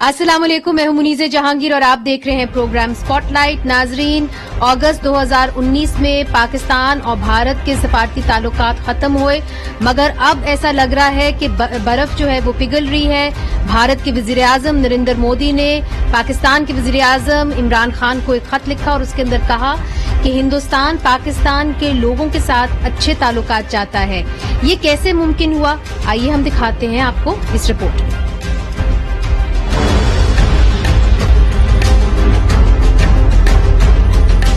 अस्सलाम वालेकुम, मैं हूं मुनीज़े जहांगीर और आप देख रहे हैं प्रोग्राम स्पॉटलाइट। नाजरीन, अगस्त 2019 में पाकिस्तान और भारत के सफारती ताल्लुकात खत्म हुए, मगर अब ऐसा लग रहा है कि बर्फ जो है वो पिघल रही है। भारत के वज़ीर-ए-आज़म नरेंद्र मोदी ने पाकिस्तान के वज़ीर-ए-आज़म इमरान खान को एक खत लिखा और उसके अंदर कहा कि हिंदुस्तान पाकिस्तान के लोगों के साथ अच्छे ताल्लुकात चाहता है। ये कैसे मुमकिन हुआ, आइए हम दिखाते हैं आपको इस रिपोर्ट में।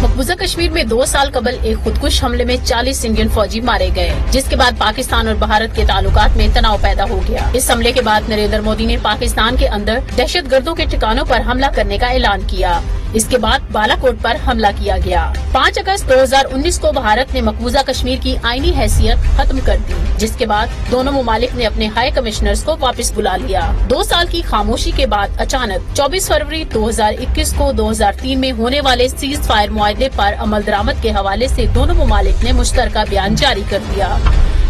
मकबूजा कश्मीर में 2 साल कबल एक खुदकुश हमले में 40 इंडियन फौजी मारे गए, जिसके बाद पाकिस्तान और भारत के ताल्लुकात में तनाव पैदा हो गया। इस हमले के बाद नरेंद्र मोदी ने पाकिस्तान के अंदर दहशतगर्दों के ठिकानों पर हमला करने का ऐलान किया। इसके बाद बालाकोट पर हमला किया गया। 5 अगस्त 2019 को भारत ने मकबूजा कश्मीर की आईनी हैसियत खत्म कर दी, जिसके बाद दोनों मुमालिक ने अपने हाई कमिश्नर्स को वापस बुला लिया। 2 साल की खामोशी के बाद अचानक 24 फरवरी 2021 को 2003 में होने वाले सीज फायर मुआहदे पर अमल दरामद के हवाले से दोनों मुमालिक ने मुश्तरका बयान जारी कर दिया,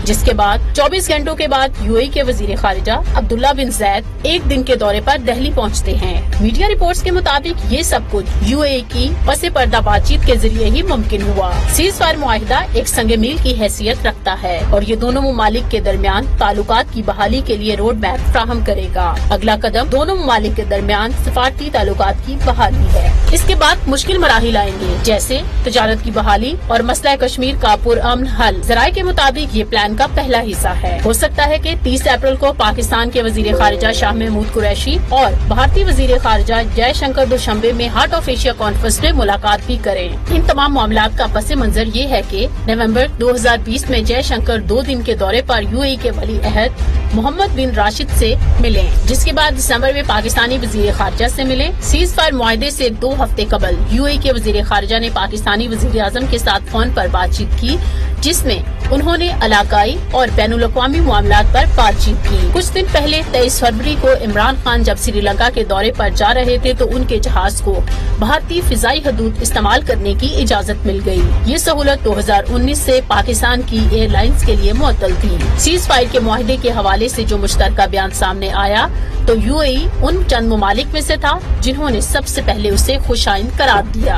जिसके बाद 24 घंटों के बाद यूएई के वजीर खारिजा अब्दुल्ला बिन जैद एक दिन के दौरे पर दिल्ली पहुंचते हैं। मीडिया रिपोर्ट्स के मुताबिक ये सब कुछ यूएई की पसे पर्दा बातचीत के जरिए ही मुमकिन हुआ। सीज फायर मुआहिदा एक संगे मील की हैसियत रखता है और ये दोनों मुमालिक के दरमियान ताल्लुकात की बहाली के लिए रोड मैप फ्राहम करेगा। अगला कदम दोनों मुमालिक के दरमियान सफारती ताल्लुकात की बहाली है। इसके बाद मुश्किल मराहिल आएंगे, जैसे तजारत की बहाली और मसला कश्मीर का पुरअमन हल। जराये के मुताबिक ये प्लान का पहला हिस्सा है। हो सकता है कि 30 अप्रैल को पाकिस्तान के वजीर खारिजा शाह महमूद कुरैशी और भारतीय वजीर खारिजा जयशंकर दुशंबे में हार्ट ऑफ एशिया कॉन्फ्रेंस में मुलाकात भी करें। इन तमाम मामलात का पस मंजर ये है कि नवंबर 2020 में जयशंकर 2 दिन के दौरे पर यूएई के वली अहद मोहम्मद बिन राशिद से मिले, जिसके बाद दिसंबर में पाकिस्तानी वजीर खारिजा से मिले। सीज फायर मुआहदे से 2 हफ्ते कबल यूएई के वजीर खारिजा ने पाकिस्तानी वजीर आज़म के साथ फोन पर बातचीत की, जिसमें उन्होंने इलाकाई और बैनुल अक़वामी मामलात पर बातचीत की। कुछ दिन पहले 23 फरवरी को इमरान खान जब श्रीलंका के दौरे पर जा रहे थे तो उनके जहाज को भारतीय फिजाई हदूद इस्तेमाल करने की इजाजत मिल गई। ये सहूलत 2019 से पाकिस्तान की एयरलाइंस के लिए मुअत्तल थी। सीज फायर के मुआहदे के हवाले से जो मुश्तरका बयान सामने आया तो यूएई उन चंद मुमालिक में से था जिन्होंने सबसे पहले उसे खुशाइन करार दिया।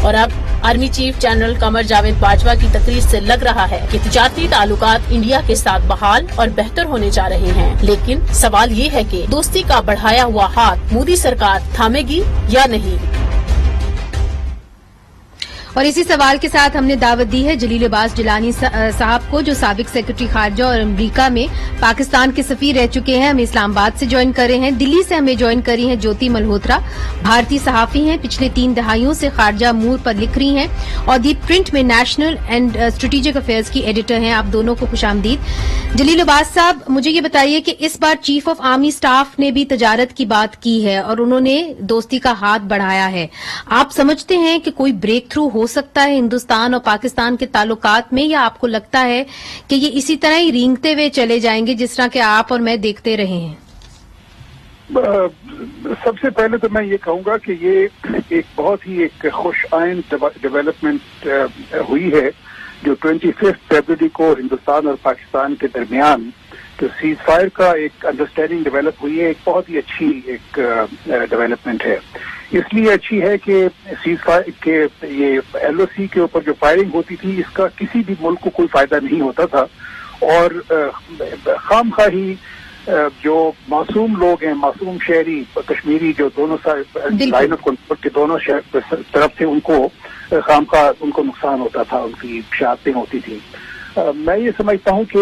और अब army chief general Qamar Javed Bajwa की तकरीर से लग रहा है कि तिजारती ताल्लुकात इंडिया के साथ बहाल और बेहतर होने जा रहे हैं। लेकिन सवाल ये है कि दोस्ती का बढ़ाया हुआ हाथ मोदी सरकार थामेगी या नहीं। और इसी सवाल के साथ हमने दावत दी है जलील अब्बास जिलानी साहब को, जो साबिक सेक्रेटरी खारजा और अमरीका में पाकिस्तान के सफीर रह चुके हैं। हमें इस्लामाबाद से ज्वाइन कर रहे हैं। दिल्ली से हमें ज्वाइन करी हैं ज्योति मल्होत्रा, भारतीय सहाफी हैं, पिछले 3 दहाइयों से खारजा अमूर पर लिख रही हैं और दी प्रिंट में नेशनल एंड स्ट्रेटेजिक अफेयर्स की एडिटर हैं। आप दोनों को खुशामदीद। जलील अब्बास साहब, मुझे ये बताइए कि इस बार चीफ ऑफ आर्मी स्टाफ ने भी तजारत की बात की है और उन्होंने दोस्ती का हाथ बढ़ाया है। आप समझते हैं कि कोई ब्रेक थ्रू हो सकता है हिंदुस्तान और पाकिस्तान के ताल्लुकात में, या आपको लगता है कि ये इसी तरह ही रेंगते हुए चले जाएंगे जिस तरह के आप और मैं देखते रहे हैं? सबसे पहले तो मैं ये कहूंगा कि ये एक बहुत ही एक खुश आइन डेवलपमेंट हुई है जो 25 फरवरी को हिंदुस्तान और पाकिस्तान के दरमियान तो सीज फायर का एक अंडरस्टैंडिंग डेवलप हुई है। एक बहुत ही अच्छी एक डेवलपमेंट है। इसलिए अच्छी है कि सीज फायर के ये एलओसी के ऊपर जो फायरिंग होती थी इसका किसी भी मुल्क को कोई फायदा नहीं होता था और खामखाही जो मासूम लोग हैं, मासूम शहरी कश्मीरी जो दोनों लाइन ऑफ कंट्रोल के दोनों तरफ थे, उनको खामखा उनको नुकसान होता था, उनकी शहादतें होती थी। मैं ये समझता हूँ कि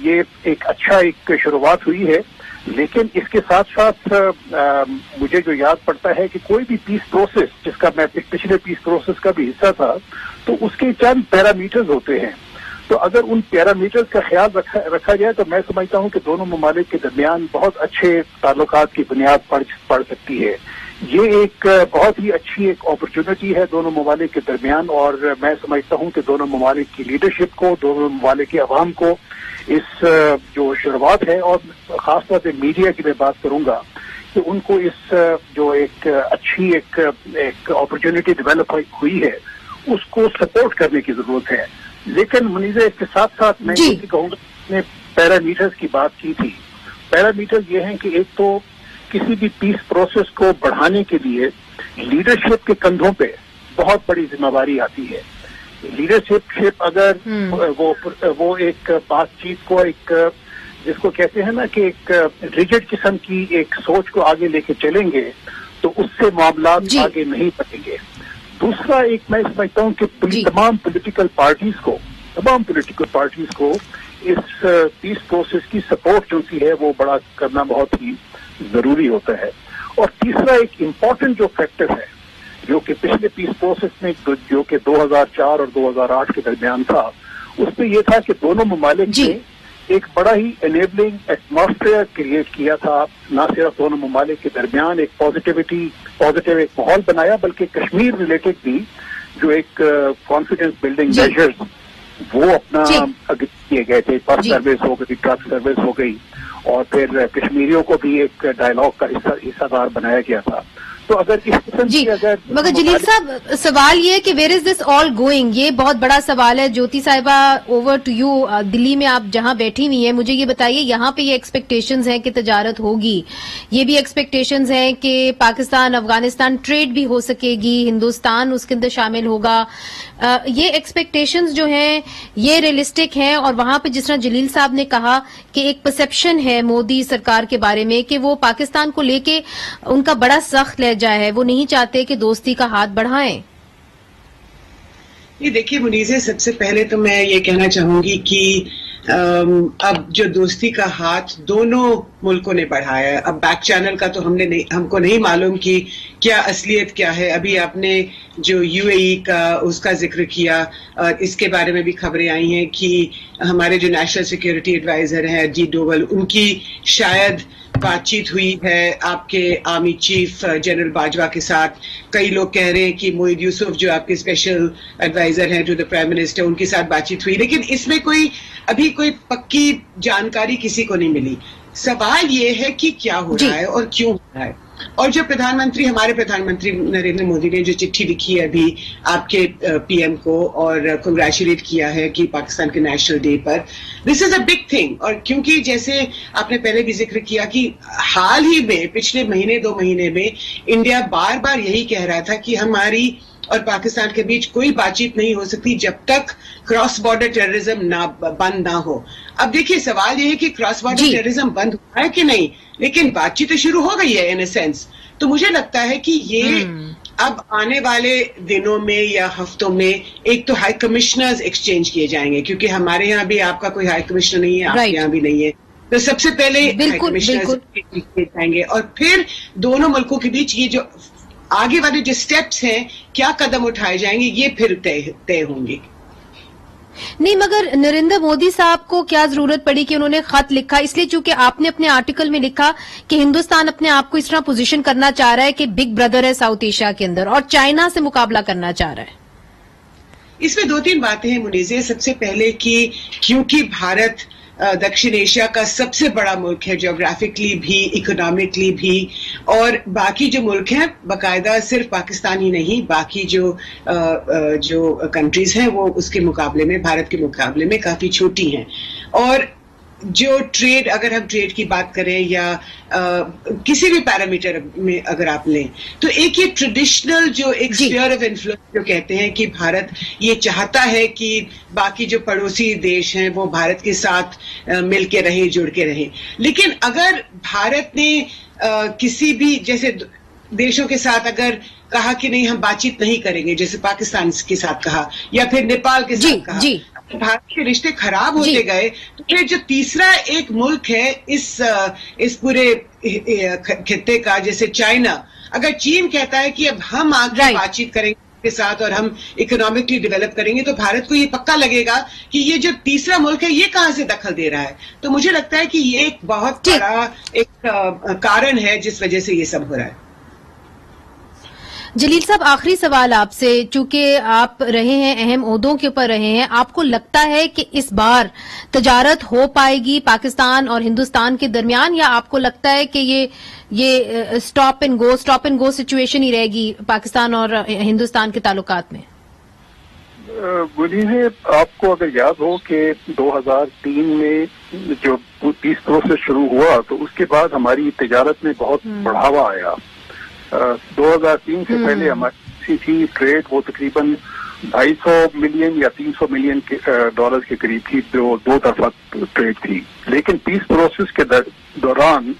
ये एक अच्छा एक शुरुआत हुई है, लेकिन इसके साथ साथ मुझे जो याद पड़ता है कि कोई भी पीस प्रोसेस जिसका मैं पिछले पीस प्रोसेस का भी हिस्सा था तो उसके चंद पैरामीटर्स होते हैं। तो अगर उन पैरामीटर्स का ख्याल रखा जाए तो मैं समझता हूँ कि दोनों ममालिक के दरमियान बहुत अच्छे ताल्लुकात की बुनियाद पड़ सकती है। ये एक बहुत ही अच्छी एक अपॉर्चुनिटी है दोनों ममालिक के दरमियान और मैं समझता हूँ कि दोनों ममालिक की लीडरशिप को, दोनों ममालिक की अवाम को इस जो शुरुआत है और खासतौर से मीडिया की मैं बात करूंगा कि उनको इस जो एक अच्छी एक अपॉर्चुनिटी डेवलप हुई है उसको सपोर्ट करने की जरूरत है। लेकिन मुनीज़ा इसके साथ साथ मैं ये कहूँगा, ने पैरामीटर्स की बात की थी। पैरामीटर ये हैं कि एक तो किसी भी पीस प्रोसेस को बढ़ाने के लिए लीडरशिप के कंधों पे बहुत बड़ी जिम्मेवारी आती है। लीडरशिप अगर वो एक बातचीत को एक जिसको कहते हैं ना कि एक रिजिड किस्म की एक सोच को आगे लेके चलेंगे तो उससे मामला आगे नहीं बढ़ेंगे। दूसरा एक मैं समझता हूँ कि तमाम पॉलिटिकल पार्टीज को इस पीस प्रोसेस की सपोर्ट जो है वो बड़ा करना बहुत ही जरूरी होता है। और तीसरा एक इम्पॉर्टेंट जो फैक्टर है जो कि पिछले पीस प्रोसेस में जो कि 2004 और 2008 के दरमियान था, उसमें यह था कि दोनों ममालिक ने एक बड़ा ही एनेबलिंग एटमॉस्फेयर क्रिएट किया था, न सिर्फ दोनों ममालिक के दरमियान एक पॉजिटिव एक माहौल बनाया, बल्कि कश्मीर रिलेटेड भी जो एक कॉन्फिडेंस बिल्डिंग मेजर्स वो अपना किए गए थे। बस सर्विस हो गई, ट्रक सर्विस हो गई, और फिर कश्मीरियों को भी एक डायलॉग का हिस्सादार बनाया गया था। तो अगर इस किस्म की मगर जलील साहब, सवाल ये है कि where is this all going, ये बहुत बड़ा सवाल है। ज्योति साहिबा, ओवर टू यू। दिल्ली में आप जहां बैठी हुई हैं, मुझे ये बताइए, यहाँ पे ये एक्सपेक्टेशंस हैं कि तजारत होगी, ये भी एक्सपेक्टेशंस हैं कि पाकिस्तान अफगानिस्तान ट्रेड भी हो सकेगी, हिंदुस्तान उसके अंदर शामिल होगा, ये एक्सपेक्टेशंस जो हैं ये रियलिस्टिक हैं? और वहां पे जिस तरह जलील साहब ने कहा कि एक परसेप्शन है मोदी सरकार के बारे में कि वो पाकिस्तान को लेके उनका बड़ा सख्त लहजा है, वो नहीं चाहते कि दोस्ती का हाथ बढ़ाएं। ये देखिए मुनीज़े, सबसे पहले तो मैं ये कहना चाहूंगी कि अब जो दोस्ती का हाथ दोनों मुल्कों ने बढ़ाया है, अब बैक चैनल का तो हमको नहीं मालूम कि क्या असलियत क्या है। अभी आपने जो यूएई का उसका जिक्र किया, इसके बारे में भी खबरें आई हैं कि हमारे जो नेशनल सिक्योरिटी एडवाइजर हैं अजीत डोवल, उनकी शायद बातचीत हुई है आपके आर्मी चीफ जनरल बाजवा के साथ। कई लोग कह रहे हैं कि मोहिद यूसुफ जो आपके स्पेशल एडवाइजर हैं टू द प्राइम मिनिस्टर, उनके साथ बातचीत हुई, लेकिन इसमें अभी कोई पक्की जानकारी किसी को नहीं मिली। सवाल ये है कि क्या हो रहा है और क्यों हो रहा है। और जो हमारे प्रधानमंत्री नरेंद्र मोदी ने जो चिट्ठी लिखी है अभी आपके पीएम को और कंग्रेचुलेट किया है कि पाकिस्तान के नेशनल डे पर, this is a big thing. और क्योंकि जैसे आपने पहले भी जिक्र किया कि हाल ही में पिछले महीने 2 महीने में इंडिया बार बार यही कह रहा था कि हमारी और पाकिस्तान के बीच कोई बातचीत नहीं हो सकती जब तक क्रॉस बॉर्डर टेररिज्म बंद ना हो। अब देखिए सवाल ये है कि क्रॉस बॉर्डर टेररिज्म बंद हुआ है कि नहीं, लेकिन बातचीत तो शुरू हो गई है इन ए सेंस। तो मुझे लगता है कि ये अब आने वाले दिनों में या हफ्तों में एक तो हाई कमिश्नर्स एक्सचेंज किए जाएंगे, क्योंकि हमारे यहाँ भी आपका कोई हाई कमिश्नर नहीं है, आपके यहाँ भी नहीं है। तो सबसे पहले हाई कमिश्नर्स किए जाएंगे और फिर दोनों मुल्कों के बीच ये जो आगे वाले जो स्टेप्स हैं, क्या कदम उठाए जाएंगे, ये फिर तय होंगे। नहीं, मगर नरेंद्र मोदी साहब को क्या जरूरत पड़ी कि उन्होंने खत लिखा? इसलिए चूंकि आपने अपने आर्टिकल में लिखा कि हिंदुस्तान अपने आप को इस तरह पोजीशन करना चाह रहा है कि बिग ब्रदर है साउथ एशिया के अंदर और चाइना से मुकाबला करना चाह रहा है। इसमें 2-3 बातें हैं मुनीज़े। सबसे पहले कि क्योंकि भारत दक्षिण एशिया का सबसे बड़ा मुल्क है, ज्योग्राफिकली भी, इकोनॉमिकली भी, और बाकी जो मुल्क हैं बाकायदा सिर्फ पाकिस्तान ही नहीं, बाकी जो कंट्रीज हैं वो उसके मुकाबले में, भारत के मुकाबले में काफी छोटी हैं। और जो ट्रेड, अगर हम ट्रेड की बात करें या किसी भी पैरामीटर में अगर आप लें, तो एक ये ट्रेडिशनल जो एक स्फीयर ऑफ इन्फ्लुएंस जो कहते हैं कि भारत ये चाहता है कि बाकी जो पड़ोसी देश हैं वो भारत के साथ मिल के रहें, जुड़ के रहें। लेकिन अगर भारत ने किसी भी जैसे देशों के साथ अगर कहा कि नहीं हम बातचीत नहीं करेंगे, जैसे पाकिस्तान के साथ कहा या फिर नेपाल के साथ कहा, भारत के रिश्ते खराब होते गए, तो फिर जो तीसरा एक मुल्क है इस पूरे खित्ते का, जैसे चाइना, अगर चीन कहता है कि अब हम आगे बातचीत करेंगे के साथ और हम इकोनॉमिकली डेवलप करेंगे, तो भारत को ये पक्का लगेगा कि ये जो तीसरा मुल्क है ये कहां से दखल दे रहा है। तो मुझे लगता है कि ये एक बहुत बड़ा एक कारण है जिस वजह से ये सब हो रहा है। जलील साहब, आखिरी सवाल आपसे, चूंकि आप रहे हैं, अहम ओहदों के ऊपर रहे हैं, आपको लगता है कि इस बार तजारत हो पाएगी पाकिस्तान और हिंदुस्तान के दरमियान, या आपको लगता है कि ये स्टॉप एंड गो सिचुएशन ही रहेगी पाकिस्तान और हिंदुस्तान के ताल्लुकात में? मुनीर, आपको अगर याद हो कि 2003 में जो पीस प्रोसेस शुरू हुआ तो उसके बाद हमारी तिजारत में बहुत बढ़ावा आया। 2003 से पहले हमारी थी ट्रेड वो तकरीबन 250 मिलियन या 300 मिलियन डॉलर के करीब थी, जो दो तरफा ट्रेड थी। लेकिन पीस प्रोसेस के दौरान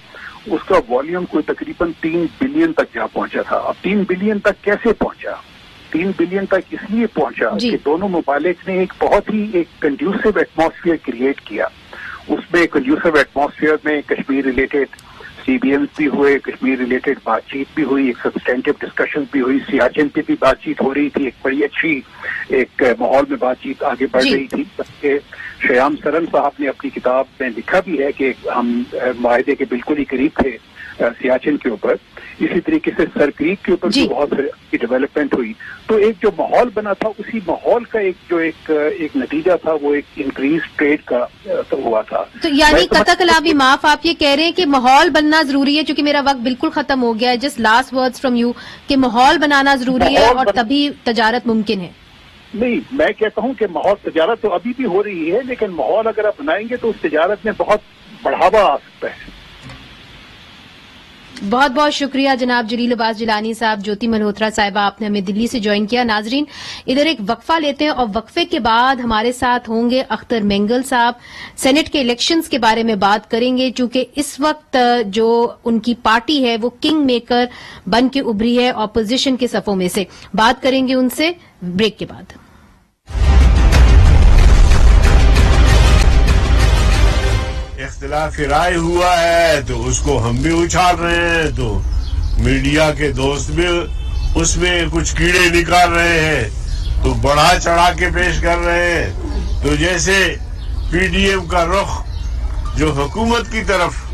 उसका वॉल्यूम कोई तकरीबन 3 बिलियन तक जा पहुंचा था। अब 3 बिलियन तक कैसे पहुंचा? 3 बिलियन तक इसलिए पहुंचा कि दोनों मुमालिक ने एक बहुत ही एक कंड्यूसिव एटमॉस्फेयर क्रिएट किया। उसमें कंड्यूसिव एटमॉस्फेयर में कश्मीर रिलेटेड CBMs भी हुए, कश्मीर रिलेटेड बातचीत भी हुई, एक सब्सटेंटिव डिस्कशन भी हुई, सियाचिन पे भी बातचीत हो रही थी, एक बड़ी अच्छी एक माहौल में बातचीत आगे बढ़ रही थी। शयाम सरन साहब ने अपनी किताब में लिखा भी है कि हम माहिदे के बिल्कुल ही करीब थे सियाचिन के ऊपर। इसी तरीके से सर क्रीक के ऊपर भी बहुत सारी डेवलपमेंट हुई। तो एक जो माहौल बना था, उसी माहौल का एक नतीजा था, वो एक इंक्रीज ट्रेड का तो हुआ था। तो यानी कतई कलामी माफ, आप ये कह रहे हैं कि माहौल बनना जरूरी है, क्योंकि मेरा वक्त बिल्कुल खत्म हो गया है। Just last words from you कि माहौल बनाना जरूरी है और तभी तजारत मुमकिन है। नहीं, मैं कहता हूं कि माहौल तजारत तो अभी भी हो रही है, लेकिन माहौल अगर आप बनाएंगे तो उस तजारत में बहुत बढ़ावा आ सकता है। बहुत बहुत शुक्रिया जनाब जलील अब्बास जिलानी साहब, ज्योति मल्होत्रा साहिबा, आपने हमें दिल्ली से ज्वाइन किया। नाजरीन, इधर एक वक्फा लेते हैं और वक्फे के बाद हमारे साथ होंगे अख्तर मेंगल साहब। सेनेट के इलेक्शंस के बारे में बात करेंगे, चूंकि इस वक्त जो उनकी पार्टी है वो किंग मेकर बन के उभरी है ऑपोजिशन के सफों में से। बात करेंगे उनसे ब्रेक के बाद। इख्तिलाफी राय हुआ है तो उसको हम भी उछाल रहे हैं, तो मीडिया के दोस्त भी उसमें कुछ कीड़े निकाल रहे हैं, तो बढ़ा चढ़ा के पेश कर रहे हैं। तो जैसे PDM का रुख जो हुकूमत की तरफ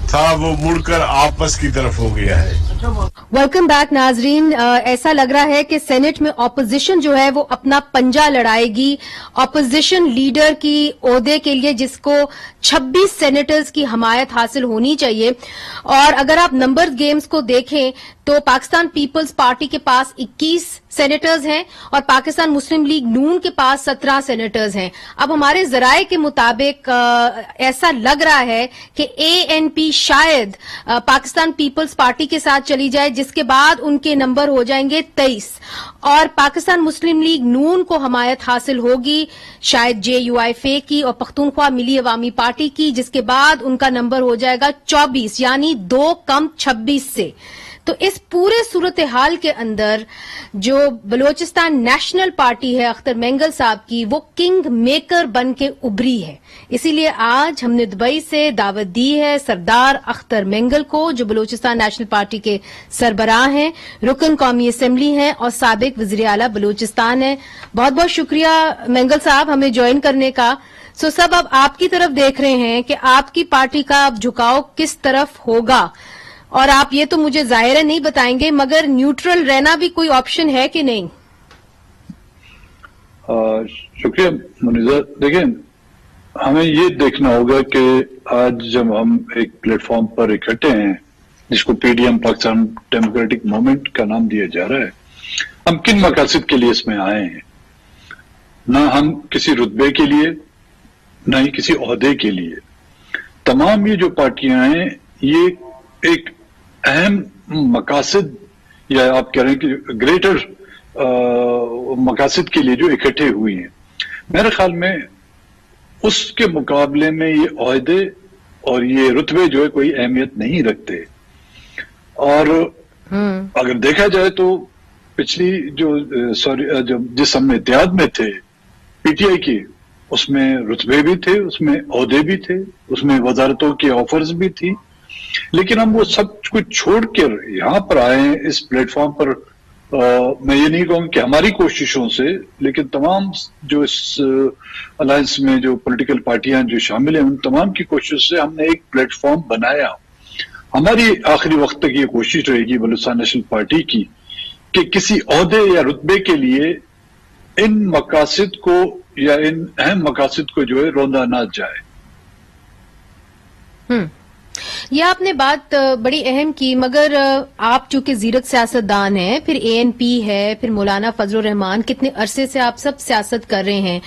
था वो मुड़कर आपस की तरफ हो गया है। वेलकम बैक नाजरीन। ऐसा लग रहा है कि सेनेट में ऑपोजिशन जो है वो अपना पंजा लड़ाएगी ऑपोजिशन लीडर की ओहदे के लिए, जिसको 26 सेनेटर्स की हमायत हासिल होनी चाहिए। और अगर आप नंबर्स गेम्स को देखें तो पाकिस्तान पीपल्स पार्टी के पास 21 सेनेटर्स हैं और पाकिस्तान मुस्लिम लीग नून के पास 17 सेनेटर्स हैं। अब हमारे जराए के मुताबिक ऐसा लग रहा है कि ANP शायद पाकिस्तान पीपल्स पार्टी के साथ चली जाए, जिसके बाद उनके नंबर हो जाएंगे 23 और पाकिस्तान मुस्लिम लीग नून को हमायत हासिल होगी शायद JUIFA की और पख्तूनख्वा मिली अवामी पार्टी की, जिसके बाद उनका नंबर हो जाएगा 24, यानी 2 कम 26 से। तो इस पूरे सूरत हाल के अंदर जो बलोचिस्तान नेशनल पार्टी है अख्तर मेंगल साहब की, वो किंग मेकर बन के उभरी है। इसीलिए आज हमने दुबई से दावत दी है सरदार अख्तर मेंगल को, जो बलोचिस्तान नेशनल पार्टी के सरबराह हैं, रुकन कौमी असम्बली हैं और साबिक वज़ीर आला बलोचिस्तान हैं। बहुत बहुत शुक्रिया मेंगल साहब हमें ज्वाइन करने का। सब अब आपकी तरफ देख रहे हैं कि आपकी पार्टी का अब झुकाव किस तरफ होगा, और आप ये तो मुझे जाहिर है नहीं बताएंगे, मगर न्यूट्रल रहना भी कोई ऑप्शन है कि नहीं? शुक्रिया मुनीज़ा। देखिए, हमें ये देखना होगा कि आज जब हम एक प्लेटफॉर्म पर इकट्ठे हैं जिसको PDM पाकिस्तान डेमोक्रेटिक मूवमेंट का नाम दिया जा रहा है, हम किन मकासद के लिए इसमें आए हैं। ना हम किसी रुतबे के लिए, ना ही किसी ओहदे के लिए। तमाम ये जो पार्टियां हैं ये एक अहम मकासद, या आप कह रहे हैं कि ग्रेटर मकासद के लिए जो इकट्ठे हुई हैं। मेरे ख्याल में उसके मुकाबले में ये ओहदे और ये रुतबे जो है कोई अहमियत नहीं रखते। और अगर देखा जाए तो पिछली जो जिस हम इत्तेहाद में थे PTI की, उसमें रुतबे भी थे, उसमें ओहदे भी थे, उसमें वजारतों की ऑफर्स भी थी, लेकिन हम वो सब कुछ छोड़कर यहाँ पर आए हैं इस प्लेटफॉर्म पर। मैं ये नहीं कहूँगा कि हमारी कोशिशों से, लेकिन तमाम जो इस अलायंस में जो पॉलिटिकल पार्टियां जो शामिल हैं उन तमाम की कोशिश से हमने एक प्लेटफॉर्म बनाया। हमारी आखिरी वक्त तक ये कोशिश रहेगी बलूचिस्तान नेशनल पार्टी की कि किसी ओहदे या रुतबे के लिए इन मकासद को या इन अहम मकासद को जो है रोंदा ना जाए। یہ آپ نے بات بڑی اہم کی، مگر آپ چونکہ زیرک سیاستدان ہیں، پھر ANP ہے، پھر مولانا فضل الرحمان، کتنے عرصے سے آپ سب سیاست کر رہے ہیں،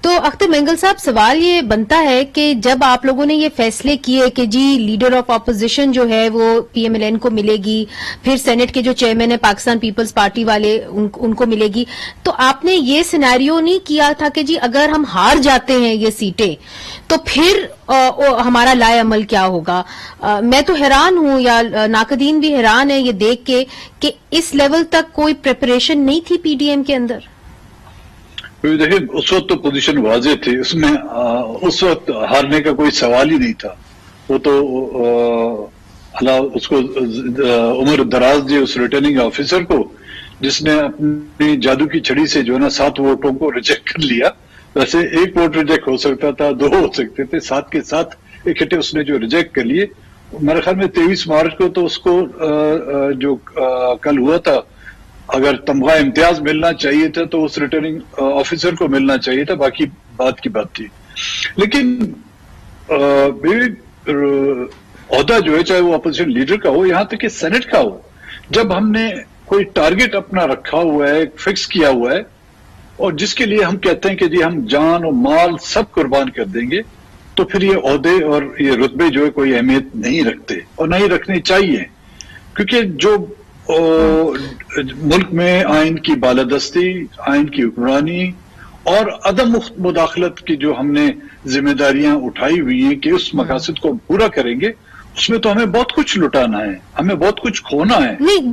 تو اختر مینگل صاحب سوال یہ بنتا ہے کہ جب آپ لوگوں نے یہ فیصلے کیے کہ جی لیڈر آف اپوزیشن جو ہے وہ PMLN کو ملے گی، پھر سینٹ کے جو چیئرمین ہے پاکستان پیپلز پارٹی والے ان کو ملے گی، تو آپ نے یہ سینیریو نہیں کیا تھا کہ جی اگر ہم ہار جاتے ہیں یہ سیٹیں تو پھر ہمارا لائے عمل کیا ہوگا؟ میں تو حیران ہوں، یا ناقدین بھی حیران ہیں یہ دیکھ کے کہ اس لیول تک کوئی پریپریشن نہیں تھی PDM کے اندر۔ دیکھیں اس وقت تو پوزیشن واضح تھی، اس میں اس وقت ہارنے کا کوئی سوال ہی نہیں تھا، وہ تو اس کو عمر دراز دی اس ریٹرننگ آفیسر کو جس نے اپنی جادو کی چھڑی سے جو ہے نا 7 ووٹوں کو ریجیکٹ کر لیا، ویسے 1 ووٹ ریجیکٹ ہو سکتا تھا، 2 ہو سکتے تھے، 7 کے 7 اکٹھے اس نے جو ریجیکٹ کر لیے۔ میرے خیال میں 23 مارچ کو تو اس کو جو کل ہوا تھا اگر تمغہ امتیاز ملنا چاہیے تھا تو اس ریٹرننگ آفیسر کو ملنا چاہیے تھا، باقی بات کی بات تھی۔ لیکن عہدہ جو ہے چاہے وہ اپوزیشن لیڈر کا ہو، یہاں تک کہ سینٹ کا ہو، جب ہم نے کوئی ٹارگٹ اپنا رکھا ہوا ہے، فکس کیا ہوا ہے، اور جس کے لیے ہم کہتے ہیں کہ جی ہم جان اور مال سب قربان کر دیں گے، تو پھر یہ عہدے اور یہ رتبے جو ہے کوئی اہمیت نہیں رکھتے اور نہ ہی رکھنے چاہیے، کیونکہ جو ملک میں آئین کی بالادستی، آئین کی حکمرانی اور عدم مداخلت کی جو ہم نے ذمہ داریاں اٹھائی ہوئی ہیں کہ اس مقاصد کو پورا کریں گے، اس میں تو ہمیں بہت کچھ لٹانا ہے، ہمیں بہت کچھ کھونا ہے۔ نہیں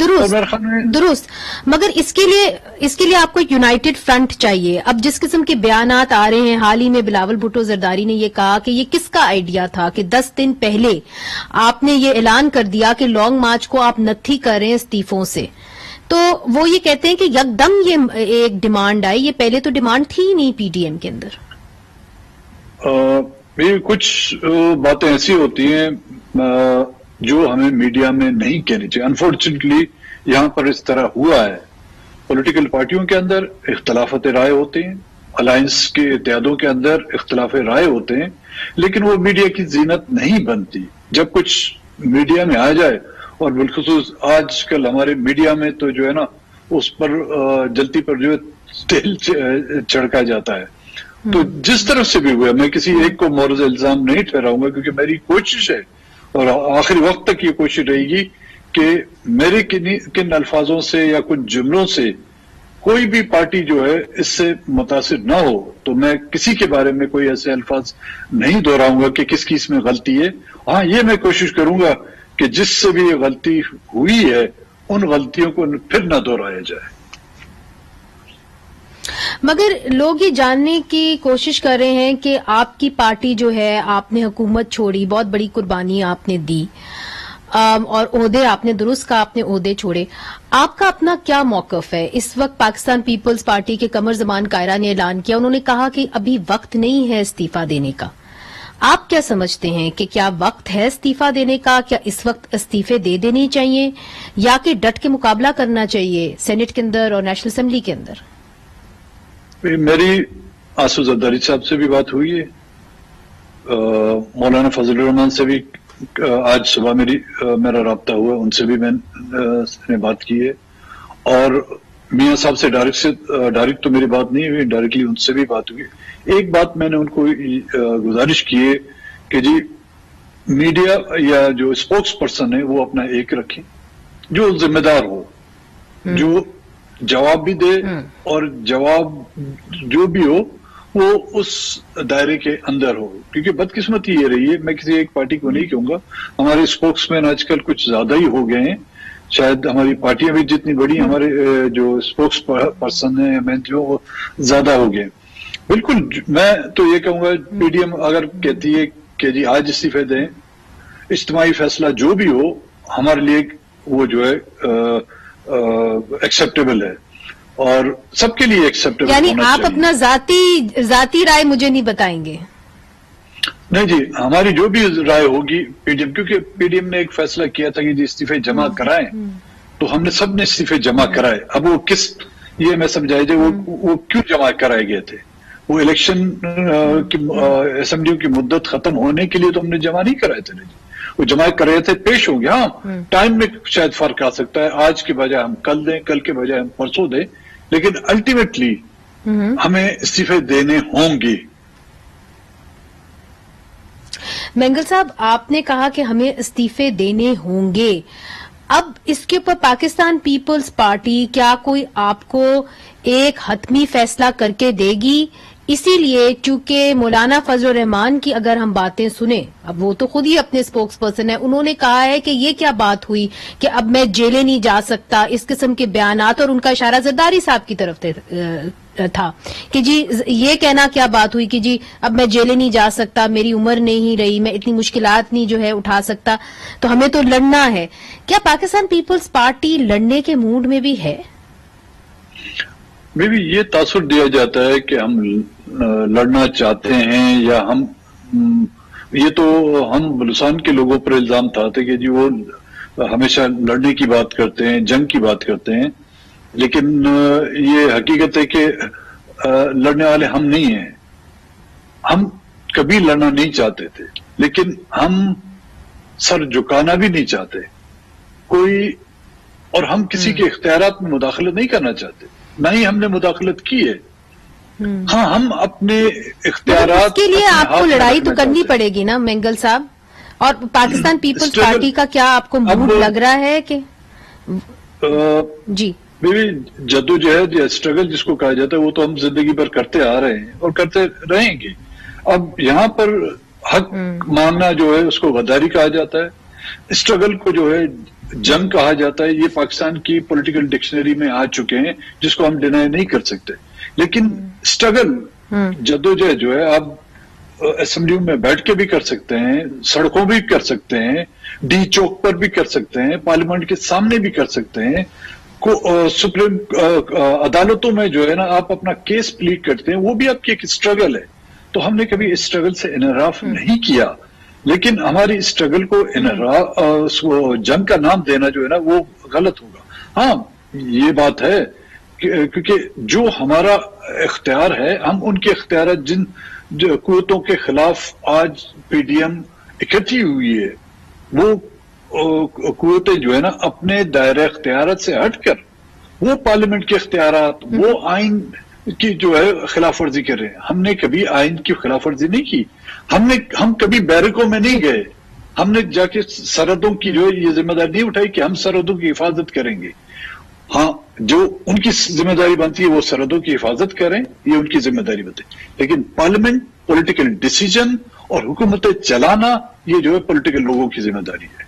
درست، مگر اس کے لیے آپ کو ایک یونائٹڈ فرنٹ چاہیے۔ اب جس قسم کے بیانات آ رہے ہیں، حال ہی میں بلاول بھٹو زرداری نے یہ کہا کہ یہ کس کا آئیڈیا تھا کہ 10 دن پہلے آپ نے یہ اعلان کر دیا کہ لانگ مارچ کو آپ نتھی کر رہے ہیں استعفوں سے، تو وہ یہ کہتے ہیں کہ یکدم یہ ایک ڈیمانڈ آئی، یہ پہلے تو ڈیمانڈ تھی ہی نہیں PDM کے اندر۔ کچھ باتیں ایسی ہوتی ہیں جو ہمیں میڈیا میں نہیں کہنی چاہیے، انفارچونیٹلی یہاں پر اس طرح ہوا ہے۔ پولیٹیکل پارٹیوں کے اندر اختلافات رائے ہوتے ہیں، الائنس کے اتحادوں کے اندر اختلاف رائے ہوتے ہیں، لیکن وہ میڈیا کی زینت نہیں بنتی۔ جب کچھ میڈیا میں آ جائے، اور بالخصوص آج کل ہمارے میڈیا میں تو جو ہے نا اس پر جلتی پر جو ہے تیل چھڑکا جاتا ہے، تو جس طرف سے بھی ہوا، میں کسی ایک کو مورز الزام نہیں ٹھہراؤں گا، کیونکہ میری کوشش ہے اور آخری وقت تک یہ کوشش رہے گی کہ میرے کن الفاظوں سے یا کچھ جملوں سے کوئی بھی پارٹی جو ہے اس سے متاثر نہ ہو، تو میں کسی کے بارے میں کوئی ایسے الفاظ نہیں دہراؤں گا کہ کس کی اس میں غلطی ہے۔ ہاں یہ میں کوشش کروں گا کہ جس سے بھی یہ غلطی ہوئی ہے ان غلطیوں کو پھر نہ دہرایا جائے۔ مگر لوگ یہ جاننے کی کوشش کر رہے ہیں کہ آپ کی پارٹی جو ہے، آپ نے حکومت چھوڑی، بہت بڑی قربانی آپ نے دی، اور عہدے آپ نے درست کا آپ نے عہدے چھوڑے، آپ کا اپنا کیا موقف ہے اس وقت؟ پاکستان پیپلز پارٹی کے قمر زمان کائرہ نے اعلان کیا، انہوں نے کہا کہ ابھی وقت نہیں ہے استعفی دینے کا۔ آپ کیا سمجھتے ہیں کہ کیا وقت ہے استعفی دینے کا؟ کیا اس وقت استعفے دے دینے چاہیے یا کہ ڈٹ کے مقابلہ کرنا چاہیے سینٹ کے اندر اور نیشنل اسمبلی کے اندر؟ میری آصف زرداری صاحب سے بھی بات ہوئی ہے، مولانا فضل الرحمان سے بھی آج صبح میرا رابطہ ہوا، ان سے بھی میں نے بات کی ہے، اور میاں صاحب سے ڈائریکٹ تو میری بات نہیں ہوئی، ڈائریکٹلی ان سے بھی بات ہوئی۔ ایک بات میں نے ان کو گزارش کی ہے کہ جی میڈیا یا جو اسپوکس پرسن ہے وہ اپنا ایک رکھیں، جو ذمہ دار ہو، جو جواب بھی دے، اور جواب جو بھی ہو وہ اس دائرے کے اندر ہو، کیونکہ بدقسمتی یہ رہی ہے، میں کسی ایک پارٹی کو نہیں کہوں گا، ہمارے اسپوکس مین آج کل کچھ زیادہ ہی ہو گئے ہیں، شاید ہماری پارٹیاں بھی جتنی بڑی، ہمارے جو اسپوکس پرسن ہیں میں جو وہ زیادہ ہو گئے۔ بالکل میں تو یہ کہوں گا PDM اگر کہتی ہے کہ جی آج استعفے دیں، اجتماعی فیصلہ جو بھی ہو ہمارے لیے وہ جو ہے ایکسیپٹیبل ہے، اور سب کے لیے ایکسیپٹیبل ہونا چاہیے۔ یعنی آپ اپنا ذاتی رائے مجھے نہیں بتائیں گے؟ نہیں جی، ہماری جو بھی رائے ہوگی PDM، کیونکہ PDM نے ایک فیصلہ کیا تھا کہ جی استعفے جمع کرائیں، تو ہم نے سب نے استعفے جمع کرائے۔ اب وہ کس، یہ میں سمجھائی جائے وہ کیوں جمع کرائے گئے تھے؟ وہ الیکشن اسمبلیوں کی مدت ختم ہونے کے لیے تو ہم نے جمع نہیں کرائے تھے، وہ جماعت کر رہے تھے پیش ہوں گے. ہاں ٹائم میں شاید فرق آ سکتا ہے, آج کے بجائے ہم کل دیں, کل کے بجائے ہم پرسوں دیں, لیکن الٹیمیٹلی ہمیں استعفے دینے ہوں گے. مینگل صاحب, آپ نے کہا کہ ہمیں استعفے دینے ہوں گے. اب اس کے اوپر پاکستان پیپلز پارٹی کیا کوئی آپ کو ایک حتمی فیصلہ کر کے دے گی؟ اسی لیے چونکہ مولانا فضل الرحمان کی اگر ہم باتیں سنیں, اب وہ تو خود ہی اپنے اسپوکس پرسن ہے, انہوں نے کہا ہے کہ یہ کیا بات ہوئی کہ اب میں جیلیں نہیں جا سکتا, اس قسم کے بیانات, اور ان کا اشارہ زرداری صاحب کی طرف تھا کہ جی یہ کہنا کیا بات ہوئی کہ جی اب میں جیلیں نہیں جا سکتا, میری عمر نہیں رہی, میں اتنی مشکلات نہیں جو ہے اٹھا سکتا, تو ہمیں تو لڑنا ہے. کیا پاکستان پیپلز پارٹی لڑنے کے موڈ میں بھی ہے؟ بھی یہ تاثر دیا جاتا ہے کہ ہم لڑنا چاہتے ہیں, یا ہم یہ تو ہم بلوچستان کے لوگوں پر الزام تھا کہ جی وہ ہمیشہ لڑنے کی بات کرتے ہیں, جنگ کی بات کرتے ہیں, لیکن یہ حقیقت ہے کہ لڑنے والے ہم نہیں ہیں. ہم کبھی لڑنا نہیں چاہتے تھے, لیکن ہم سر جھکانا بھی نہیں چاہتے کوئی, اور ہم کسی کے اختیارات میں مداخلت نہیں کرنا چاہتے, نہ ہی ہم نے مداخلت کی ہے. ہاں ہم اپنے اختیارات, اس کے لیے آپ کو لڑائی تو کرنی پڑے گی نا مینگل صاحب, اور پاکستان پیپلز پارٹی کا کیا آپ کو موڈ لگ رہا ہے کہ جی جدوجہد یا اسٹرگل جس کو کہا جاتا ہے وہ تو ہم زندگی بھر کرتے آ رہے ہیں اور کرتے رہیں گے. اب یہاں پر حق ماننا جو ہے اس کو غداری کہا جاتا ہے, اسٹرگل کو جو ہے جنگ کہا جاتا ہے. یہ پاکستان کی پولیٹیکل ڈکشنری میں آ چکے ہیں جس کو ہم ڈینائی نہیں کر سکتے. لیکن اسٹرگل جدوجہد جو ہے آپ اسمبلیوں میں بیٹھ کے بھی کر سکتے ہیں, سڑکوں بھی کر سکتے ہیں, ڈی چوک پر بھی کر سکتے ہیں, پارلیمنٹ کے سامنے بھی کر سکتے ہیں, سپریم عدالتوں میں جو ہے نا آپ اپنا کیس پلیڈ کرتے ہیں, وہ بھی آپ کی ایک اسٹرگل ہے. تو ہم نے کبھی اسٹرگل سے انحراف نہیں کیا, لیکن ہماری اسٹرگل کو جنگ کا نام دینا جو ہے نا وہ غلط ہوگا. ہاں یہ بات ہے کیونکہ جو ہمارا اختیار ہے, ہم ان کے اختیارات جن قوتوں کے خلاف آج پی ڈی ایم اکٹھی ہوئی ہے, وہ قوتیں جو ہے نا اپنے دائرہ اختیارات سے ہٹ کر وہ پارلیمنٹ کے اختیارات, وہ آئین کی جو ہے خلاف ورزی کر رہے ہیں. ہم نے کبھی آئین کی خلاف ورزی نہیں کی, ہم کبھی بیرکوں میں نہیں گئے, ہم نے جا کے سرحدوں کی جو یہ ذمہ داری نہیں اٹھائی کہ ہم سرحدوں کی حفاظت کریں گے. ہاں جو ان کی ذمہ داری بنتی ہے وہ سرحدوں کی حفاظت کریں, یہ ان کی ذمہ داری بنتی ہے. لیکن پارلیمنٹ پولیٹیکل ڈیسیجن اور حکومتیں چلانا یہ جو ہے پولیٹیکل لوگوں کی ذمہ داری ہے.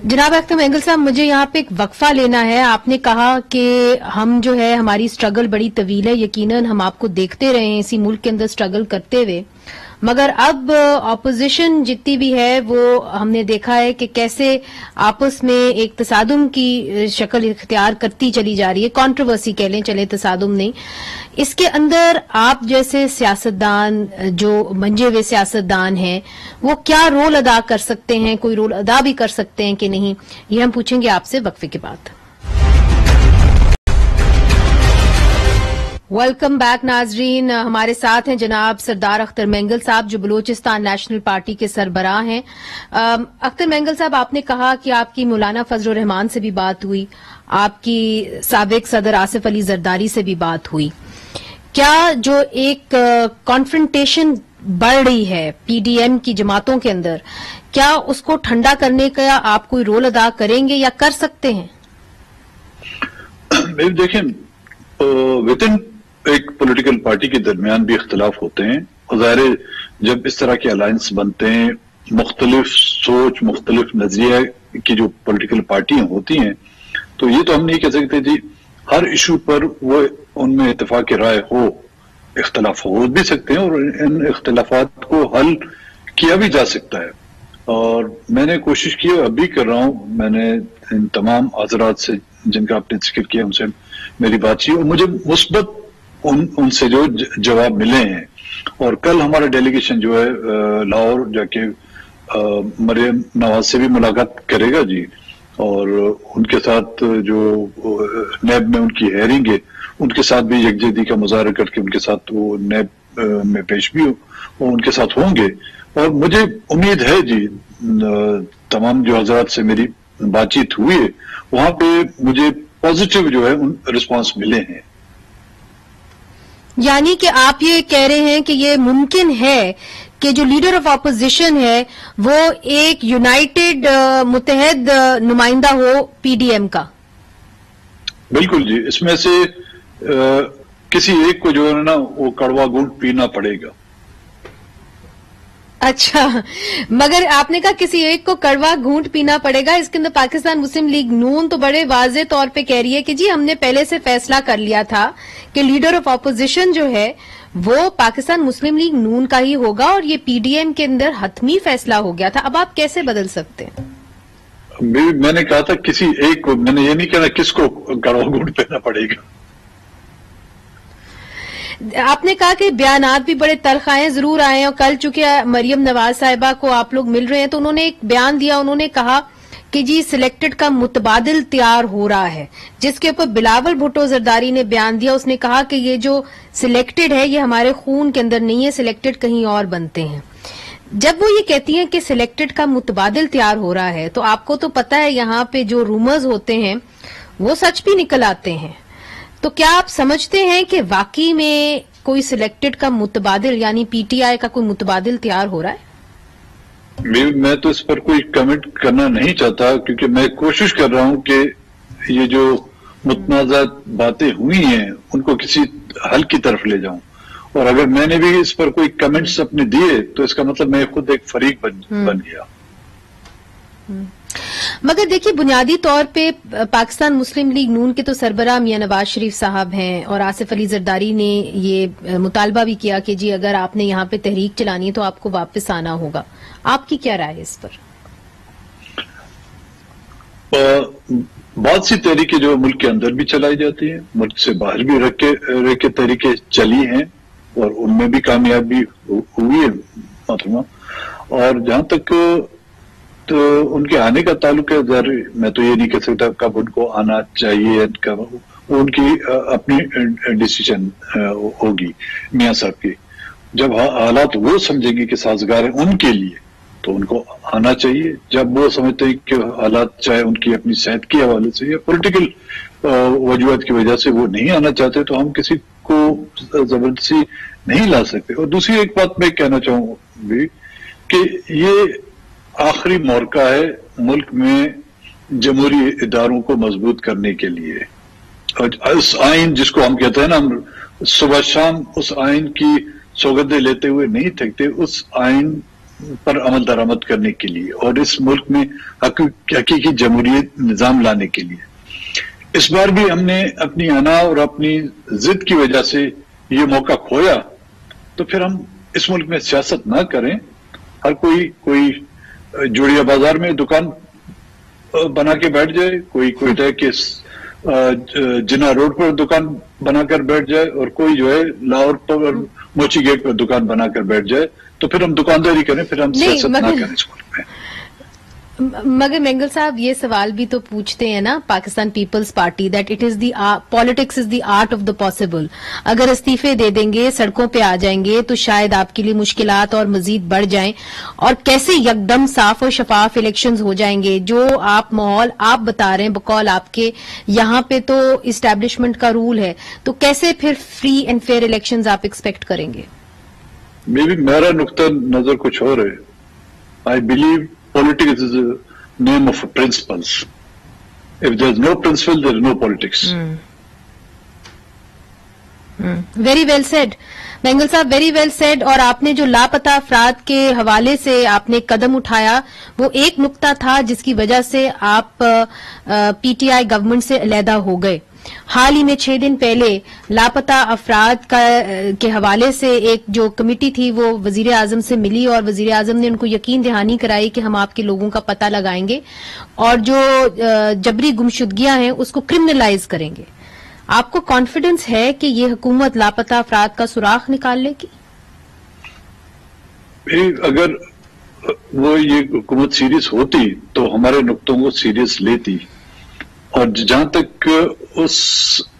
جناب اختر مینگل صاحب, مجھے یہاں پہ ایک وقفہ لینا ہے. آپ نے کہا کہ ہم جو ہے ہماری اسٹرگل بڑی طویل ہے, یقیناً ہم آپ کو دیکھتے رہے ہیں اسی ملک کے اندر اسٹرگل کرتے ہوئے, مگر اب اپوزیشن جتنی بھی ہے وہ ہم نے دیکھا ہے کہ کیسے آپس میں ایک تصادم کی شکل اختیار کرتی چلی جا رہی ہے, کنٹروورسی کہہ لیں, چلے تصادم نہیں. اس کے اندر آپ جیسے سیاستدان, جو منجے ہوئے سیاستدان ہیں, وہ کیا رول ادا کر سکتے ہیں, کوئی رول ادا بھی کر سکتے ہیں کہ نہیں, یہ ہم پوچھیں گے آپ سے وقفے کے بعد. ویلکم بیک ناظرین, ہمارے ساتھ ہیں جناب سردار اختر مینگل صاحب جو بلوچستان نیشنل پارٹی کے سربراہ ہیں. اختر مینگل صاحب, آپ نے کہا کہ آپ کی مولانا فضل الرحمان سے بھی بات ہوئی, آپ کی سابق صدر آصف علی زرداری سے بھی بات ہوئی. کیا جو ایک کانفرنٹیشن بڑھ رہی ہے پی ڈی ایم کی جماعتوں کے اندر, کیا اس کو ٹھنڈا کرنے کا آپ کوئی رول ادا کریں گے یا کر سکتے ہیں؟ دیکھیں, ود ان ایک پولیٹیکل پارٹی کے درمیان بھی اختلاف ہوتے ہیں. ظاہر جب اس طرح کے الائنس بنتے ہیں, مختلف سوچ, مختلف نظریہ کی جو پولیٹیکل پارٹیاں ہوتی ہیں, تو یہ تو ہم نہیں کہہ سکتے جی ہر ایشو پر وہ ان میں اتفاق رائے ہو. اختلاف ہو بھی سکتے ہیں اور ان اختلافات کو حل کیا بھی جا سکتا ہے. اور میں نے کوشش کی, اب بھی کر رہا ہوں, میں نے ان تمام حضرات سے جن کا آپ نے ذکر کیا ان سے میری بات چیت, اور مجھے مثبت ان سے جو جواب ملے ہیں. اور کل ہمارا ڈیلیگیشن جو ہے لاہور جا کے مریم نواز سے بھی ملاقات کرے گا جی, اور ان کے ساتھ جو نیب میں ان کی ہیئرنگ ہے ان کے ساتھ بھی یکجہتی کا مظاہرہ کر کے ان کے ساتھ وہ نیب میں پیش بھی ہو ان کے ساتھ ہوں گے. اور مجھے امید ہے جی تمام جو حضرات سے میری بات چیت ہوئی ہے وہاں پہ مجھے پازیٹیو جو ہے رسپانس ملے ہیں. یعنی کہ آپ یہ کہہ رہے ہیں کہ یہ ممکن ہے کہ جو لیڈر آف اپوزیشن ہے وہ ایک یونائٹڈ متحد نمائندہ ہو پی ڈی ایم کا؟ بالکل جی، اس میں سے کسی ایک کو جو ہے نا وہ کڑوا گھونٹ پینا پڑے گا. اچھا، مگر آپ نے کہا کسی ایک کو کڑوا گھونٹ پینا پڑے گا، اس کے اندر پاکستان مسلم لیگ نون تو بڑے واضح طور پہ کہہ رہی ہے کہ جی ہم نے پہلے سے فیصلہ کر لیا تھا کہ لیڈر آف اپوزیشن جو ہے وہ پاکستان مسلم لیگ نون کا ہی ہوگا اور یہ پی ڈی ایم کے اندر حتمی فیصلہ ہو گیا تھا. اب آپ کیسے بدل سکتے ہیں؟ میں نے کہا تھا کسی ایک کو، میں نے یہ نہیں کہا کس کو کڑوا گھونٹ پینا پڑے گا. آپ نے کہا کہ بیانات بھی بڑے تلخ آئے ہیں، ضرور آئے ہیں، اور کل چونکہ مریم نواز صاحبہ کو آپ لوگ مل رہے ہیں تو انہوں نے ایک بیان دیا، انہوں نے کہا کہ جی سلیکٹڈ کا متبادل تیار ہو رہا ہے، جس کے اوپر بلاول بھٹو زرداری نے بیان دیا. اس نے کہا کہ یہ جو سلیکٹڈ ہے یہ ہمارے خون کے اندر نہیں ہے، سلیکٹڈ کہیں اور بنتے ہیں. جب وہ یہ کہتی ہیں کہ سلیکٹڈ کا متبادل تیار ہو رہا ہے تو آپ کو تو پتا ہے یہاں پہ جو رومرز ہوتے ہیں وہ سچ بھی نکل آتے ہیں. تو کیا آپ سمجھتے ہیں کہ واقعی میں کوئی سلیکٹڈ کا متبادل یعنی پی ٹی آئی کا کوئی متبادل تیار ہو رہا ہے؟ میں تو اس پر کوئی کمنٹ کرنا نہیں چاہتا، کیونکہ میں کوشش کر رہا ہوں کہ یہ جو متنازع باتیں ہوئی ہیں ان کو کسی حل کی طرف لے جاؤں. اور اگر میں نے بھی اس پر کوئی کمنٹس اپنے دیے تو اس کا مطلب میں خود ایک فریق بن گیا. مگر دیکھیے بنیادی طور پہ پاکستان مسلم لیگ نون کے تو سربراہ میاں نواز شریف صاحب ہیں، اور آصف علی زرداری نے یہ مطالبہ بھی کیا کہ جی اگر آپ نے یہاں پہ تحریک چلانی ہے تو آپ کو واپس آنا ہوگا. آپ کی کیا رائے ہے اس پر؟ بہت سی تحریکیں جو ملک کے اندر بھی چلائی جاتی ہیں، ملک سے باہر بھی رہ کے تحریکیں چلی ہیں اور ان میں بھی کامیابی ہوئی ہے محترمہ. اور جہاں تک تو ان کے آنے کا تعلق ہے، میں تو یہ نہیں کہہ سکتا کب ان کو آنا چاہیے، ان کی اپنی ڈیسیژن ہوگی میاں صاحب کی. جب حالات وہ سمجھیں گے کہ سازگار ہیں ان کے لیے تو ان کو آنا چاہیے. جب وہ سمجھتے ہیں کہ حالات چاہے ان کی اپنی صحت کے حوالے سے یا پولیٹیکل وجوہات کی وجہ سے وہ نہیں آنا چاہتے تو ہم کسی کو زبردستی نہیں لا سکتے. اور دوسری ایک بات میں کہنا چاہوں گی کہ یہ آخری موقع ہے ملک میں جمہوری اداروں کو مضبوط کرنے کے لیے. اور اس آئین جس کو ہم کہتے ہیں نا، ہم صبح شام اس آئین کی سوگندیں لیتے ہوئے نہیں تھکتے، اس آئین پر عمل درآمد کرنے کے لیے اور اس ملک میں حقیقی جمہوریت نظام لانے کے لیے. اس بار بھی ہم نے اپنی انا اور اپنی ضد کی وجہ سے یہ موقع کھویا، تو پھر ہم اس ملک میں سیاست نہ کریں. ہر کوئی جوڑیا بازار میں دکان بنا کے بیٹھ جائے، کوئی کوئٹہ کے جنا روڈ پر دکان بنا کر بیٹھ جائے، اور کوئی جو ہے لاہور پر موچی گیٹ پر دکان بنا کر بیٹھ جائے، تو پھر ہم دکانداری کریں، پھر ہم سیاست نہ کریں اس ملک میں. مگر مینگل صاحب یہ سوال بھی تو پوچھتے ہیں نا Pakistan Peoples Party that it is the politics is the art of the possible. اگر استعفے دے دیں گے، سڑکوں پہ آ جائیں گے تو شاید آپ کے لیے مشکلات اور مزید بڑھ جائیں، اور کیسے یکدم صاف اور شفاف الیکشنز ہو جائیں گے. جو آپ ماحول آپ بتا رہے ہیں بقول آپ کے، یہاں پہ تو اسٹیبلشمنٹ کا رول ہے، تو کیسے پھر فری اینڈ فیئر الیکشنز آپ ایکسپیکٹ کریں گے؟ میرا نقطہ نظر کچھ اور ہے. I believe politics is a name of principles. If there is no principle, there is no politics. Very well said. Mengal صاحب ویری ویل سیڈ. اور آپ نے جو لاپتہ افراد کے حوالے سے آپ نے قدم اٹھایا وہ ایک نقطہ تھا جس کی وجہ سے آپ پی ٹی آئی گورنمنٹ سے علیحدہ ہو گئے. حال ہی میں 6 دن پہلے لاپتہ افراد کے حوالے سے ایک جو کمیٹی تھی وہ وزیر اعظم سے ملی اور وزیر اعظم نے ان کو یقین دہانی کرائی کہ ہم آپ کے لوگوں کا پتہ لگائیں گے اور جو جبری گمشدگیاں ہیں اس کو کرمنلائز کریں گے. آپ کو کانفیڈنس ہے کہ یہ حکومت لاپتہ افراد کا سراغ نکال لے گی؟ اگر وہ یہ حکومت سیریس ہوتی تو ہمارے نقطوں کو سیریس لیتی. اور جہاں تک اس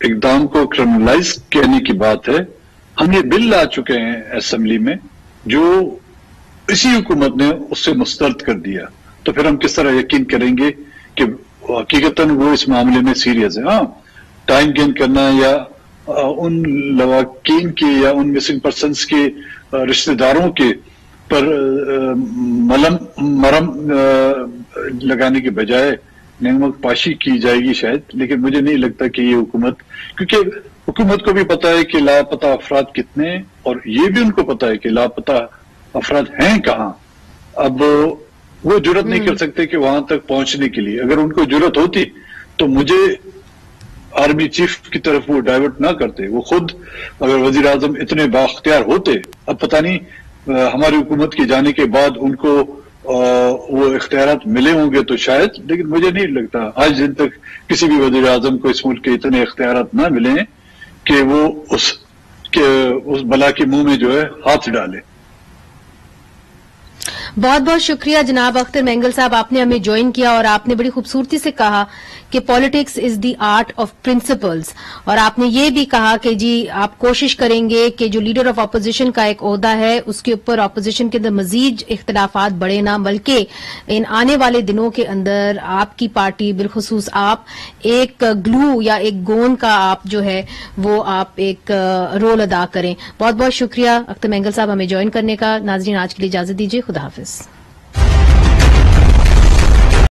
اقدام کو کرمنلائز کہنے کی بات ہے، ہم یہ بل لا چکے ہیں اسمبلی میں جو इसी हुकूमत ने उससे मुस्तरद कर दिया, तो फिर हम किस तरह यकीन करेंगे कि हकीकतन वो इस मामले में सीरियस है। हाँ, टाइम गेन करना या उन लवाकीन के या उन मिसिंग पर्सन्स के रिश्तेदारों के पर मरम लगाने के बजाय नमक पाशी की जाएगी शायद, लेकिन मुझे नहीं लगता कि ये हुकूमत, क्योंकि हुकूमत को भी पता है कि लापता अफराद कितने हैं और ये भी उनको पता है कि लापता अफराद हैं कहाँ। अब वो जुर्रत नहीं कर सकते कि वहां तक पहुंचने के लिए, अगर उनको जुर्रत होती तो मुझे आर्मी चीफ की तरफ वो डाइवर्ट ना करते, वो खुद अगर वजीर आजम इतने बाख्तियार होते, अब पता नहीं हमारी हुकूमत के जाने के बाद उनको वो इख्तियारात मिले होंगे तो शायद, लेकिन मुझे नहीं लगता आज दिन तक किसी भी वजीर आजम को इस मुल्क के इतने इख्तियारात ना मिले हैं कि वो उस बला के मुंह में जो है हाथ डाले। बहुत बहुत शुक्रिया जनाब अख्तर मेंगल साहब, आपने हमें ज्वाइन किया और आपने बड़ी खूबसूरती से कहा कि politics is the art of principles, और आपने ये भी कहा कि जी आप कोशिश करेंगे कि जो लीडर ऑफ अपोजिशन का एक ओहदा है उसके ऊपर अपोजिशन के अंदर मजीद इख्तिलाफात बढ़े ना, बल्कि इन आने वाले दिनों के अंदर आपकी पार्टी बिलखुसूस आप एक ग्लू या एक गोंद का आप जो है वो आप एक रोल अदा करें। बहुत बहुत शुक्रिया अख्तर मेंगल साहब हमें ज्वाइन करने का। नाज़रीन आज के लिए इजाजत दीजिए, खुदा हाफिज।